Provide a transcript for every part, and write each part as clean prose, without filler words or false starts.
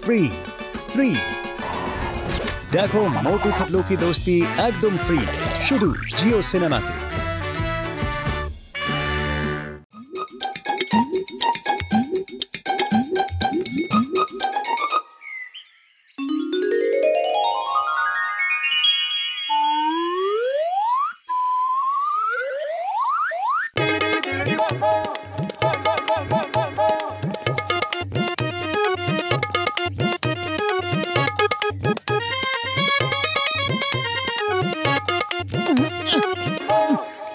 Free free. দেখো মোটু পাতলু কি দোস্তি একদম ফ্রি, শুধু জিও সিনেমাতে।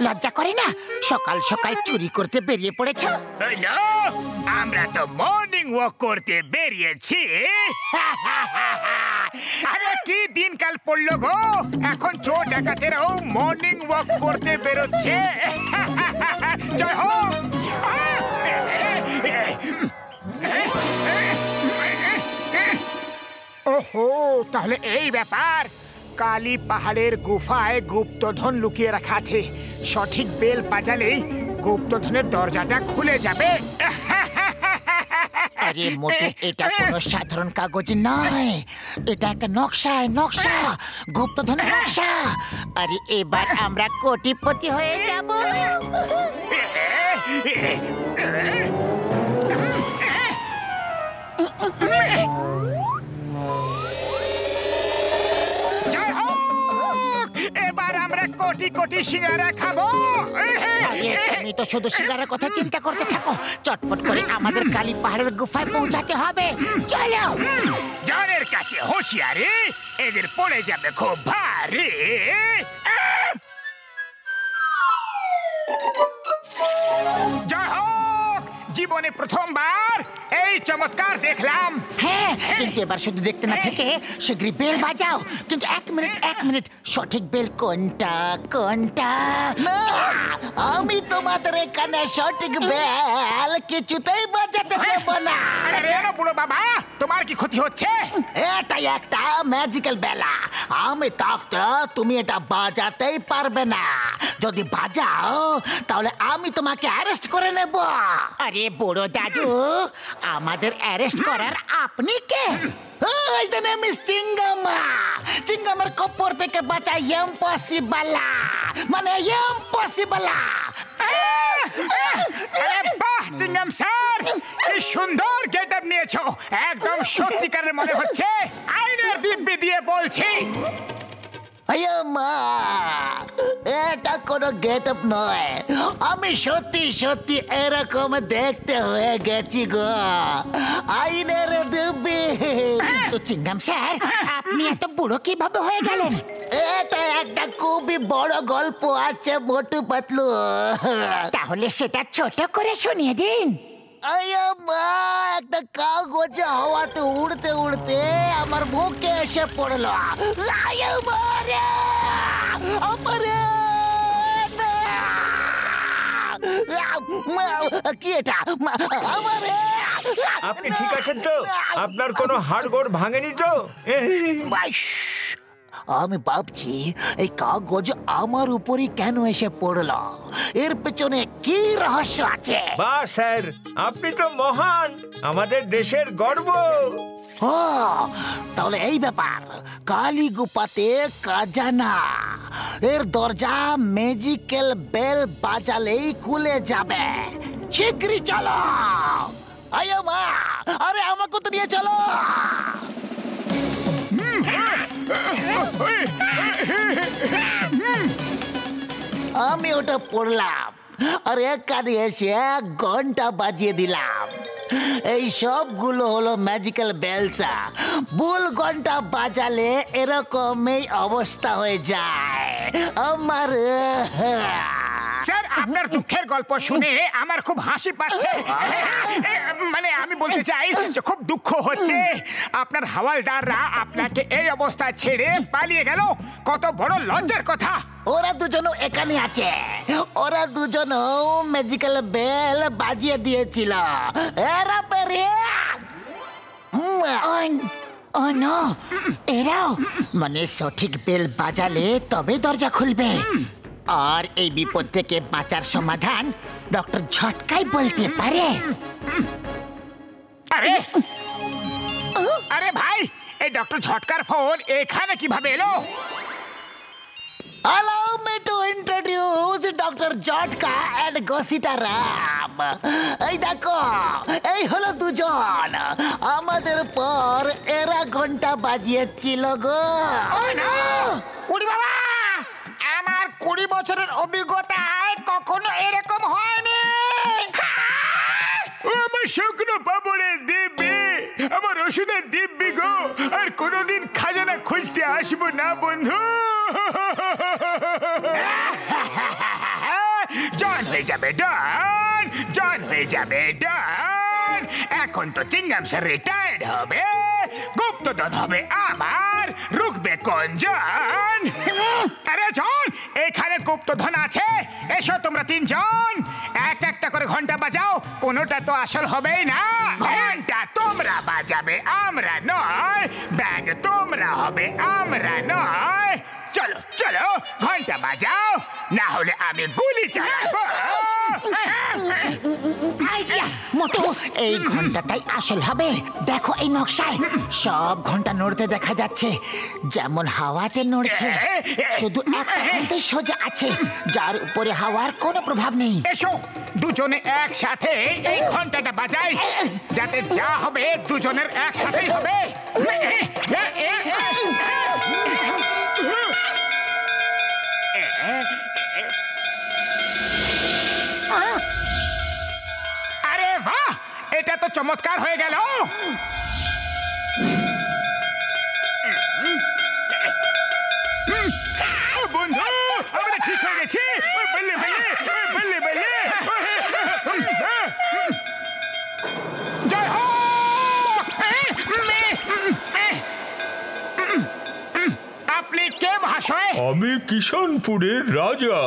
লজ্জা করে না সকাল সকাল চুরি করতে বেরিয়ে পড়েছ? আমরা তো মর্নিং ওয়াক করতে বেরিয়েছি। আরে কি দিনকাল পড়লো গো, এখন চোর ডাকাতেরাও মর্নিং ওয়াক করতে বেরোচ্ছে। জয় হোক। ওহো, তাহলে এই ব্যাপার। কালী পাহাড়ের গুফায় গুপ্তধন লুকিয়ে রাখা আছে। সঠিক বেল বাজালেই গুপ্তধনের দরজাটা খুলে যাবে। আরে মোটু, এটা কোনো সাধারণ কাগজ নয়, এটা একটা নকশা, নকশা, গুপ্তধনের নকশা। আরে এবার আমরা কোটিপতি হয়ে যাব। এবার আমরা কোটি কোটি সিঙ্গারা খাবো। তুমি তো শুধু সিঙ্গারার কথা চিন্তা করতে থাকো, চটপট করে আমাদের কালী পাহাড়ের গুফায় পৌঁছাতে হবে। চলো। জনের কাছে হুঁশিয়ারি, এদের পড়ে যাবে খুব ভারী। জয় হোক, জীবনে প্রথমবার এই চমৎকার দেখলাম। হ্যাঁ, কিন্তু এবার শুধু দেখতে না থেকে শীঘ্রই বেল বাজাও। কিন্তু এক মিনিট, সঠিক বেল কোনটা কোনটা? আমি তোমাদের এখানে সঠিক বেল কিছুতেই বাজাতে দেব না। আরে বুড়ো বাবা, তোমার কি ক্ষতি হচ্ছে? এটাই একটা ম্যাজিক্যাল বেলা, আমি থাকতে তুমি এটা বাজাতেই পারবে না। যদি বাজাও তাহলে আমি তোমাকে অ্যারেস্ট করে নেব। আরে বুড়ো দাদু, আমাদের অ্যারেস্ট করার আপনি কে? চিঙ্গামের কপর থেকে বাঁচা ইম্পসিবল, মানে ইম্পসিবল। বাহ চিঙ্গাম স্যার, কি সুন্দর গেটআপ নিয়েছো, একদম সত্যিকারের মনে হচ্ছে। আইনের দিব্যি দিয়ে বলছি। এটা কোনো গেটআপ নয়, আমি সত্যি সত্যি এরকম দেখতে হয়ে গেছি গো, আইনের দিব্যি। কিন্তু চিঙ্গাম স্যার, আপনি এত বুড়ো কিভাবে হয়ে গেলেন? এটা একটা খুবই বড় গল্প আছে মোটু পাতলু। তাহলে সেটা ছোট করে শুনিয়ে দিন। একটা কাগজে হাওয়াতে উড়তে উড়তে আমার মুখে এসে পড়লো। কি এটা? আপনি ঠিক আছেন তো? আপনার কোনো হাড়গোড় ভাঙেনি তো? আমি ভাবছি এই কাগজ আমার উপরই কেন এসে পড়ল, এর পেছনে কি রহস্য আছে? বাহ স্যার, আপনি তো মহান, আমাদের দেশের গর্ব। ও, তাহলে এই ব্যাপার। কালী গুফাতে খাজানা, এর দরজা ম্যাজিক্যাল বেল বাজালেই খুলে যাবে। শীঘ্রই চলো। আয় মা, আরে আমাকে তো নিয়ে চলো। আমি ওটা পড়লাম আর এখানে এসে 1 ঘন্টা বাজিয়ে দিলাম। এই সবগুলো হলো ম্যাজিক্যাল বেলসা। ভুল ঘন্টা বাজালে এরকমই অবস্থা হয়ে যায় আমার। স্যার, আপনার দুঃখের গল্প শুনে আমার খুব হাসি পাচ্ছে। মানে আমি বলতে চাই যে খুব দুঃখ হচ্ছে। আপনার হাওয়ালদাররা আপনাকে এই অবস্থায় ছেড়ে পালিয়ে গেল, কত বড় লজ্জার কথা। ওরা দুজনও এখানে আছে, ওরা দুজনও ম্যাজিক্যাল বেল বাজিয়ে দিয়েছিল। এরা এরাও মানে সঠিক বেল বাজালে তবে দরজা খুলবে। আর এই বিপদ থেকে বাঁচার সমাধান ডক্টর ঝটকাই বলতে পারে। আরে আরে ডক্টর ঝটকার ফোন এখানে কিভাবে এলো? Allow me to introduce Dr. Jhatka and Gosita Ram. এই দেখো, এই হলো দুজন। আমাদের পর এরা ঘন্টা বাজিয়েছিল গো। উড়ি বাবা, আমার 20 বছরের অভিজ্ঞতায় কখনো এরকম হয়নি। আমার শুকনো পাপড়ের দিব্যি, আমার ওষুধের দিব্যি গো। আর কোনোদিন খাজানা খুঁজতে আসবো না বন্ধু। জন হয়ে যাবে ডন, জন হয়ে যাবে ডন। এখন তো চিংগাম স্যার রিটায়ার্ড হবে, গুপ্তধন হবে আমার, রুখবে কোন জন? আরে জন, এখানে গুপ্তধন আছে। এসো তোমরা তিনজন, এক একটা করে ঘন্টা বাজাও। কোনোটা তো আসল হবেই না। ঘন্টা তোমরা বাজাবে, আমরা নয়। ব্যাগ তোমরা হবে, আমরা নয়। চলো চলো ঘন্টা বাজাও, না হলে আমি গুলি চালাবো। মোটু, এই ঘন্টাটাই আসল হবে। দেখো এই নকশায় সব ঘন্টা নড়তে দেখা যাচ্ছে, যেমন হাওয়াতে নড়ছে। শুধু একটা ঘন্টাই সোজা আছে, যার উপরে হাওয়ার কোনো প্রভাব নেই। এসো দুজনে একসাথে এই ঘন্টাটা বাজাই, যাতে যা হবে দুজনের একসাথেই হবে। আরে বাহ, এটা তো চমৎকার হয়ে গেল। বন্ধু, আমরা ঠিক হয়ে গেছি। বললে বললে বললে বললে জয় হো। আপনি কে মহাশয়? আমি কিষানপুরের রাজা।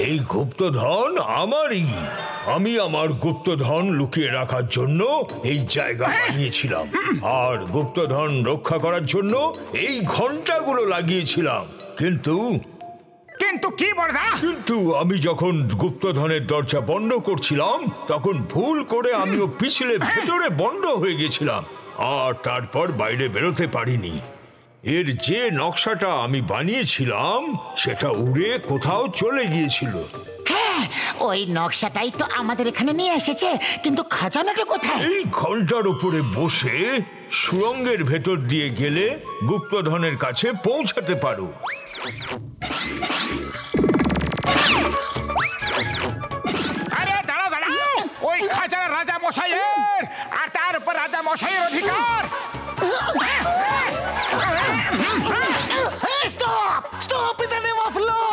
এই গুপ্তধন আমারই। আমি আমার গুপ্তধন লুকিয়ে রাখার জন্য এই জায়গা বানিয়েছিলাম, আর গুপ্তধন রক্ষা করার জন্য এই ঘন্টাগুলো লাগিয়েছিলাম। কিন্তু কি বড়দা? কিন্তু আমি যখন গুপ্তধনের দরজা বন্ধ করছিলাম, তখন ভুল করে আমিও পিছলে ভেতরে বন্ধ হয়ে গেছিলাম, আর তারপর বাইরে বেরোতে পারিনি। এর যে নকশাটা আমি বানিয়েছিলাম সেটা উড়ে কোথাও চলে গিয়েছিল। হ্যাঁ, ওই নকশাটাই তো আমাদের এখানে নিয়ে এসেছে, কিন্তু খাজানাটা কোথায়? এই ঘন্টার উপরে বসে সুড়ঙ্গের ভেতর দিয়ে গেলে গুপ্তধনের কাছে পৌঁছাতে পারো। আরে দাঁড়াও দাঁড়াও, ওই খাজানা রাজা মশাইয়ের, আর তার উপর রাজা মশাইয়ের অধিকার। Stop! Stop in the name of law!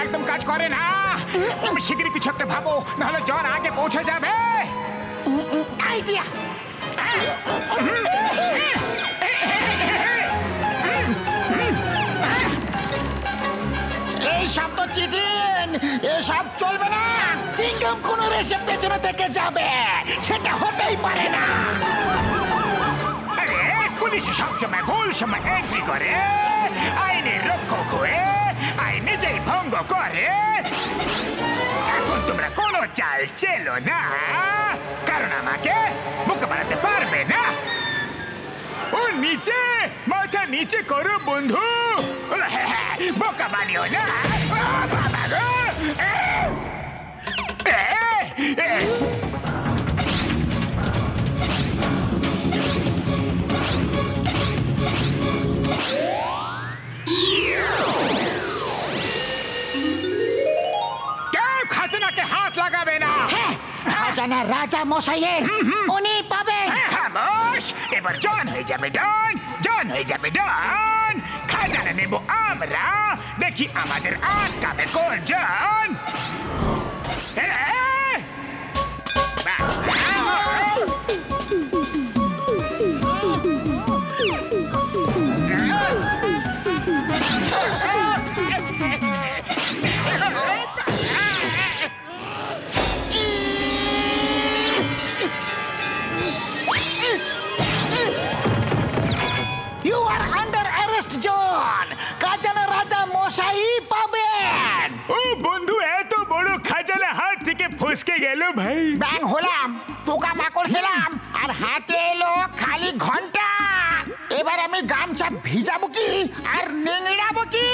একদম কাজ করে না। তুমি শিগগিরই কিছু একটা ভাবো, নাহলে জন আগে পৌঁছে যাবে। আইডিয়া! এই সব তো চিটিং, এসব চলবে না। চিংগাম কোন রেসে পেছনে থেকে যাবে, সেটা হতেই পারে না। আরে পুলিশ সবসময় ভুল সময় এন্ট্রি করে, আইনের রক্ষক হয়ে আইন নিজেই ভঙ্গ করে। এখন তোমরা কোনো চাল চেলো না, কারণ আমাকে বোকা বানাতে পারবে না। ও নিচে, মাথা নিচে করো বন্ধু, বোকা বানিও না। বাবা গো, খাজানাকে হাত লাগাবে না। খাজানা রাজা মশাইয়ের, উনি পাবেন। খামোশ, এবার জন হয়ে যাবে ডন, জন হয়ে যাবে ডন। খাজানা নেব আমরা, দেখি আমাদের আটকাবে কোন জন। ফসকে গেল ভাই। ব্যাং হলাম, পোকামাকড় খেলাম, আর হাতে এলো খালি ঘন্টা। এবার আমি গামছা ভিজাবো কি আর নেংড়াবো কি?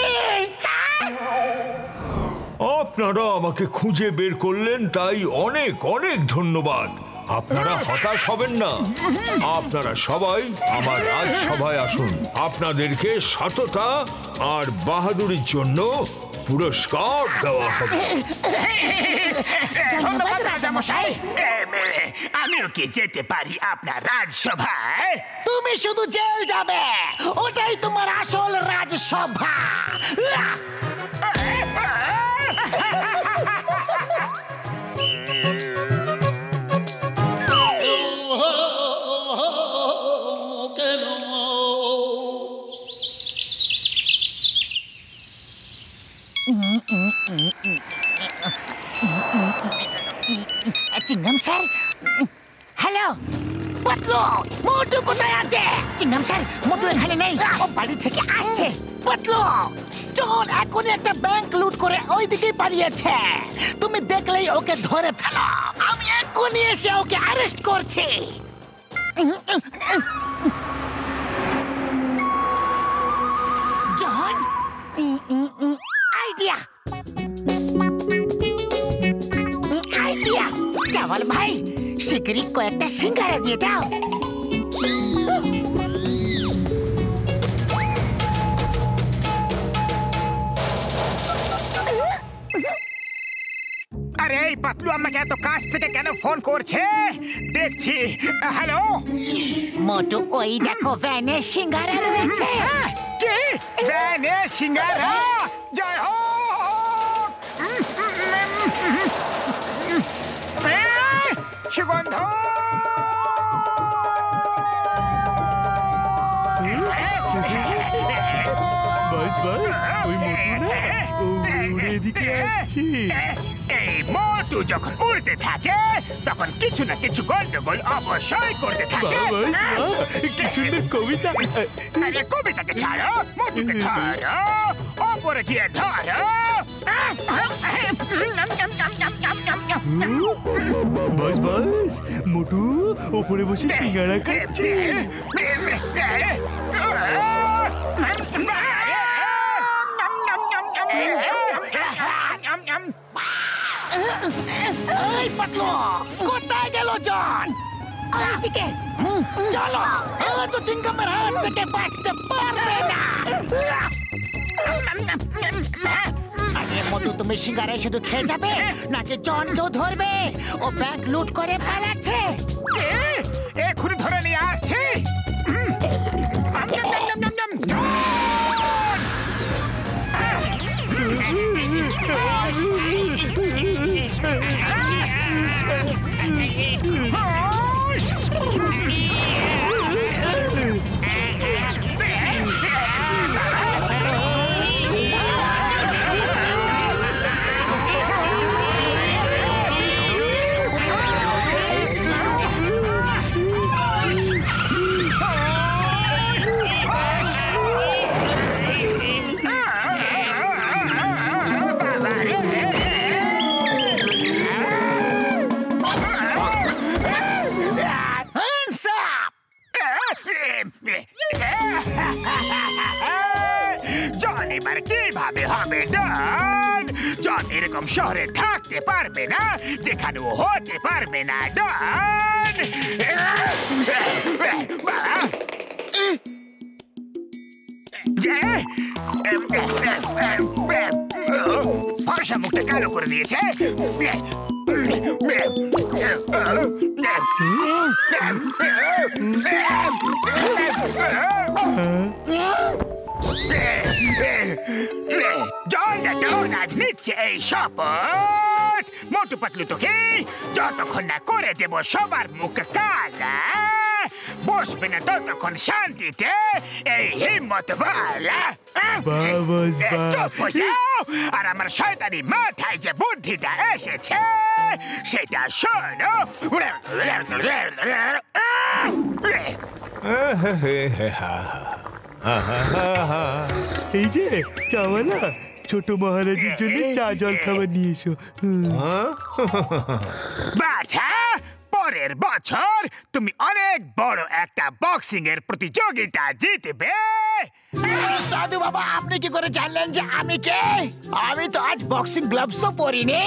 আপনারা আমাকে খুঁজে বের করলেন, তাই অনেক অনেক ধন্যবাদ। আপনারা হতাশ হবেন না, আপনারা সবাই আমার রাজসভায় আসুন। আপনাদেরকে সততা আর বাহাদুরির জন্য পুরস্কার দেওয়া হবে। ধন্যবাদ রাজামশাই। আমিও কি যেতে পারি আপনার রাজসভায়? তুমি শুধু জেল যাবে, ওটাই তোমার আসল রাজসভা। চিংগাম স্যার, হ্যালো। পাতলু, মোটু কোথায় আছে? চিংগাম স্যার, মোটু এখানে নেই, ও বাড়ি থেকে আসছে। পাতলু, চোর এখনই একটা ব্যাংক লুট করে ওই দিকেই পালিয়েছে। তুমি দেখলেই ওকে ধরে ফেলো, আমি এখনই এসে ওকে অ্যারেস্ট করছি। জন, আইডিয়া আইডিয়া। চাওয়াল ভাই, শিগগিরই কয়েকটা সিঙ্গারা দিয়ে দাও। আরে এই পাতলু আমাকে এত কাছ থেকে কেন ফোন করছে? দেখছি। হ্যালো মোটু, ওই দেখো ভ্যানে সিঙ্গারা রয়েছে। কি ভ্যানে সিঙ্গারা? জয় হো। সুগন্ধ। বাস বাস, ওই মোটু না উড়ে এদিকে আসছে। এই মোটু যখন উড়তে থাকে তখন কিছু না কিছু গন্ডগোল অবশ্যই করতে থাকে। কি সুন্দর কবিতা। আরে কবিতাকে ছাড়ো, মোটুকে ধরো, ওপরে গিয়ে ধরো। বাস বাস, মোটু ওপরে বসে সিঙ্গারা খাচ্ছে। এই পাতলু, কোথায় গেল জন? ওইদিকে চলো, তো চিংগামের হাত থেকে বাঁচতে পারবে না। আরে মোটু, তুমি সিঙ্গারা শুধু খেয়ে যাবে নাকি জনকেও ধরবে? ও ব্যাংক লুট করে পালাচ্ছে। এক্ষুনি ধরে নিয়ে আসছি। জন এবার কিভাবে হবে ডন? জন এরকম শহরে থাকতে পারবে না যেখানে ও হতে পারবে না ডন। ফর্সা মুখটা কালো করে দিয়েছে। জন আজ নিচ্ছে এই শপথ, মোটু পাতলু তোকে যতক্ষণ না করে দেব সবার মুখ কালা, বসবে না ততক্ষণ শান্তিতে এই হিম্মতওয়ালা। চুপ হয়ে যাও, আর আমার শয়তানি মাথায় যে বুদ্ধিটা এসেছে সেটা শোনো। এই যে চাওয়ালা, ছোট মহারাজের জন্য চা জল খাবার নিয়ে এসো। বাছা, পরের বছর তুমি অনেক বড় একটা বক্সিং এর প্রতিযোগিতা জিতবে। সাধু বাবা, আপনি কি করে জানলেন যে আমি কে? আমি তো আজ বক্সিং গ্লাভসও পরিনি।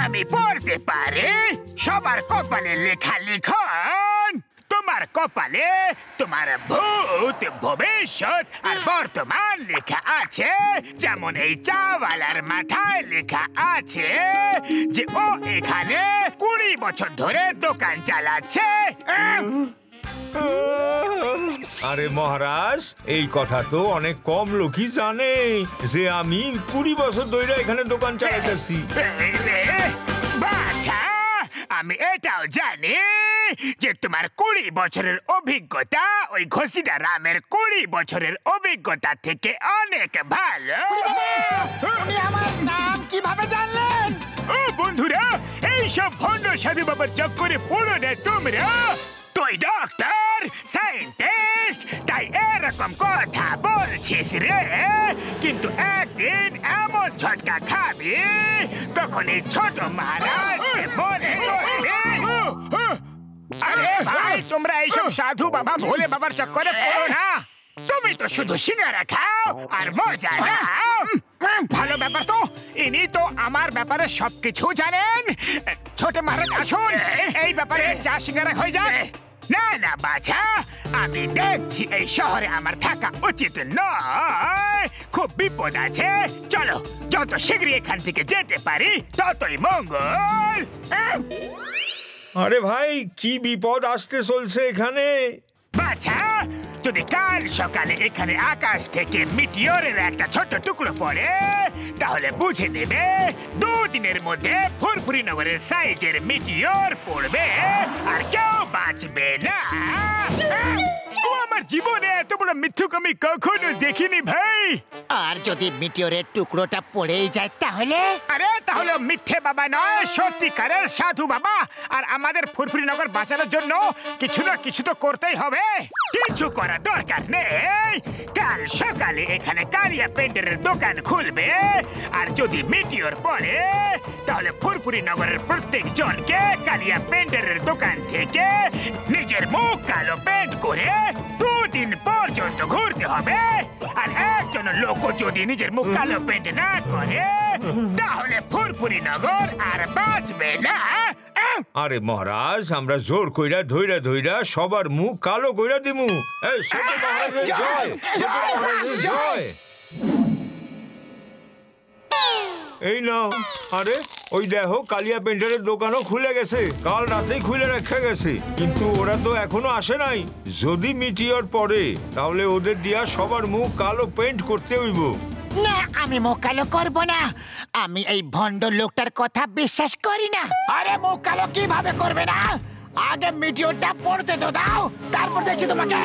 আমি পড়তে পারি সবার কপালে লেখা লিখন। তোমার কপালে তোমার ভূত, ভবিষ্যৎ আর বর্তমান লেখা আছে। যেমন এই চাওয়ালার মাথায় লেখা আছে যে ও এখানে 20 বছর ধরে দোকান চালাচ্ছে। আরে মহারাজ, এই কথা তো অনেক কম লোকই জানে যে আমি 20 বছর ধরে এখানে দোকান চালাইতেছি। বাছা, আমি এটাও জানি যে তোমার 20 বছরের অভিজ্ঞতা ওই ঘসিটা রামের 20 বছরের অভিজ্ঞতা থেকে অনেক ভালো। উনি আমার নাম কিভাবে জানলেন? ও বন্ধুরা, এইসব ভণ্ড সাধু বাবার চক্করে পড়ো না তোমরা। তুই ডক্টর, সায়েন্টিস্ট, তাই এরকম কথা বলছিস রে। কিন্তু একদিন এমন ঝটকা খাবি তখন এই ছোট মহারাজ মনে করবে। আরে ভাই, তোমরা এইসব সাধু বাবা ভোলে বাবার চক্করে পড়ো না। তুমি তো শুধু সিঙ্গারা খাও আর মজা নাও। ভালো ব্যাপার তো, ইনি তো আমার ব্যাপারে সবকিছু জানেন। ছোট মহারাজ আসুন, এই ব্যাপারে চা সিঙ্গারা হয়ে যায়। না না বাছা, আমি দেখছি এই শহরে আমার থাকা উচিত নয়। খুব বিপদ আছে। চলো, যত শীঘ্রই এখান থেকে যেতে পারি ততই মঙ্গল। আরে ভাই, কি বিপদ আসতে চলছে এখানে? বাছা, যদি কাল সকালে এখানে আকাশ থেকে মিটিওরের একটা ছোট টুকরো পড়ে তাহলে বুঝে নেবে 2 দিনের মধ্যে ফুরফুরি নগরের সাইজের মিটিওর পড়বে আর কেউ বাঁচবে না। ও আমার জীবনে এত বড় মিথ্যুক আমি কখনো দেখিনি ভাই। আর যদি মিটিওরের টুকরোটা পড়েই যায় তাহলে? আরে তাহলে মিথ্যে বাবা নয়, সত্যিকারের সাধু বাবা। আর আমাদের ফুরফুরি নগর বাঁচানোর জন্য কিছু না কিছু তো করতেই হবে। কিছু করার দরকার নেই। কাল সকালে এখানে কালিয়া পেন্টারের দোকান খুলবে আর যদি মিটিওর পড়ে তাহলে ফুরফুরি নগরের প্রত্যেক জনকে কালিয়া পেন্টারের দোকান থেকে নিজের মুখ কালো পেন্ট করে 2 দিন পর্যন্ত ঘুরতে হবে। আর একজন লোক যদি নিজের মুখ কালো পেন্ট না করে তাহলে ফুরফুরি নগর আর বাঁচবে না। আরে মহারাজ, আমরা জোর কইরা ধইরা ধইরা সবার মুখ কালো কইরা দিমু। এই ছোট মহারাজের জয়, ছোট মহারাজের জয়। এই নাও। আরে ওই দেখো, কালিয়া পেন্টারের দোকানও খুলে গেছে। কাল রাতেই খুলে রেখে গেছে, কিন্তু ওরা তো এখনো আসে নাই। যদি মিটিওর পড়ে তাহলে ওদের দিয়া সবার মুখ কালো পেন্ট করতে হইব। না, আমি মুখ কালো করবো না। আমি এই ভণ্ড লোকটার কথা বিশ্বাস করি না। আরে মুখ কালো কিভাবে করবে না? আগে মিটিওরটা পড়তে তো দাও, তারপর দেখছি তোমাকে।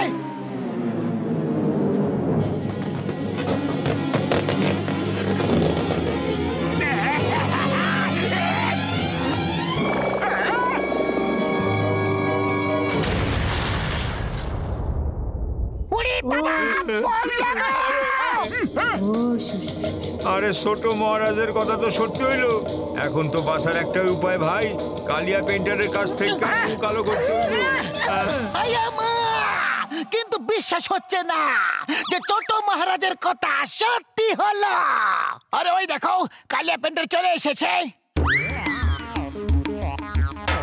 আরে ছোট মহারাজের কথা তো সত্যি হইল। এখন তো বাসার একটাই উপায় ভাই, কালিয়া পেন্টারের কাছ থেকে মুখ কালো করতে হইব। কিন্তু বিশ্বাস হচ্ছে না যে ছোট মহারাজের কথা সত্যি হলো। আরে ওই দেখো, কালিয়া পেন্টার চলে এসেছে।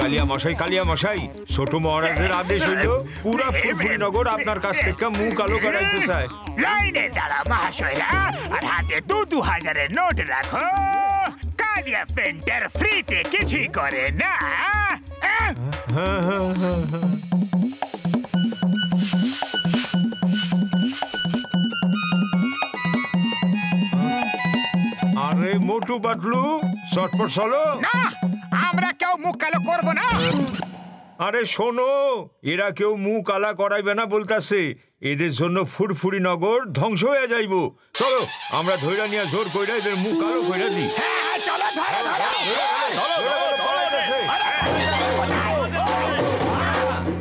কালিয়া মশাই, কালিয়া মশাই, ছোট মহারাজের আদেশ হইল পুরা ফুরফুরি নগর আপনার কাছ থেকে মুখ কালো করাইতে চায়। লাইনে দাঁড়া মহাশয়রা, আর হাতে 2,000-এর নোট রাখো। কালিয়া পেন্টার ফ্রিতে কিছুই করে না। আরে মোটু পাতলু, চটপট চলো। না, আমরা কেউ মুখ কালো করবো না। আরে শোনো, এরা কেউ মুখ কালা করাইবে না বলতাছে। এদের জন্য ফুরফুরি নগর ধ্বংস হয়ে যাইব। চলো, আমরা ধইরা নিয়ে জোর কইরা এদের মুখ কালো কইরা দিই। চলো, ধরো ধরো।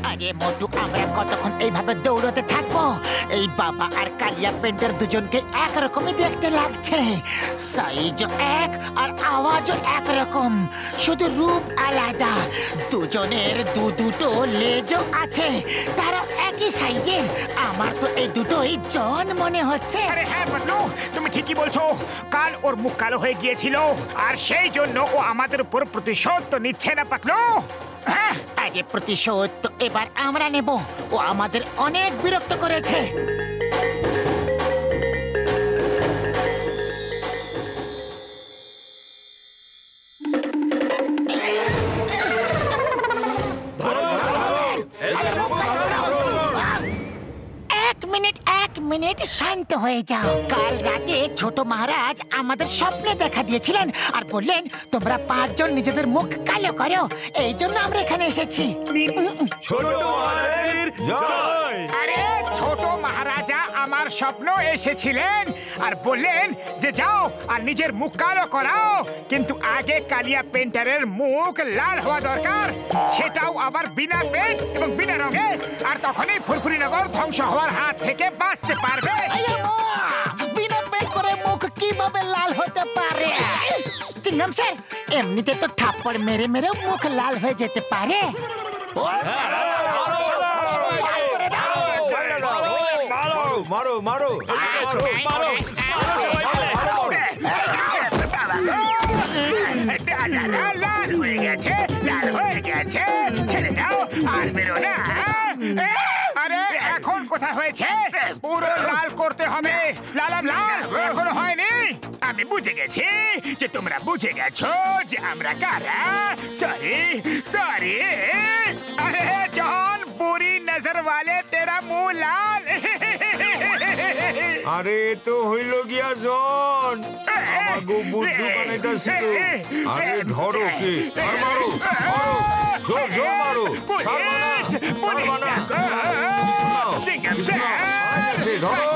আরে মোটু, আমরা কতক্ষণ এইভাবে দৌড়তে থাকবো? এই বাবা আর কালিয়া পেন্টার দুজনকে একরকমই দেখতে লাগছে। সাইজ এক আর আওয়াজও একরকম, শুধু রূপ আলাদা। দুজনের দুটো লেজও আছে, তারা একই সাইজের। আমার তো এই দুটোই জন মনে হচ্ছে। আরে হ্যাঁ পাতলু, তুমি ঠিকই বলছো। কাল ওর মুখ কালো হয়ে গিয়েছিল, আর সেই জন্য ও আমাদের উপর প্রতিশোধ তো নিচ্ছে না পাতলু। হ্যাঁ, আগে প্রতিশোধ তো এবার আমরা নেব। ও আমাদের অনেক বিরক্ত করেছে। এক মিনিট শান্ত হয়ে যাও। কাল রাতে ছোট মহারাজ আমাদের স্বপ্নে দেখা দিয়েছিলেন আর বললেন তোমরা 5 জন নিজেদের মুখ কালো করো। এই জন্য আমরা এখানে এসেছি। আরে ছোট মহারাজা আমার স্বপ্ন এসেছিলেন আর বললেন যে যাও আর নিজের মুখ কালো করাও, কিন্তু আগে কালিয়া পেন্টারের মুখ লাল হওয়া দরকার, সেটাও আবার বিনা পেন্ট এবং বিনা রঙে। আর তখনই ফুরফুরিনগর ধ্বংস হওয়ার হাত থেকে বাঁচতে পারবে। বিনা পেন্ট করে মুখ কিভাবে লাল হতে পারে? চিংগাম স্যার, এমনিতে তো থাপ্পড় মেরে মেরে মুখ লাল হয়ে যেতে পারে। মারো মারো লাল হয়ে গেছে, লাল হয়ে গেছে, ছেড়ে দাও আর বেরো না। আরে এখন কোথা হয়েছে? পুরো লাল করতে হবে। লালাম লাল এখনো হয়নি। আমি বুঝে গেছি যে তোমরা বুঝে গেছো যে আমরা কারা। Sorry sorry. আরে জন, বুরি নজর वाले तेरा मुंह लाल। আরে তো হইল গিয়া জন, আমাগো বুদ্ধু বানাইতাছিল। আরে ধরো কে, আর মারো মারো, জোর জোর মারো, ছাড়বা না, ছাড়বা না। চিংগাম স্যার, ধরো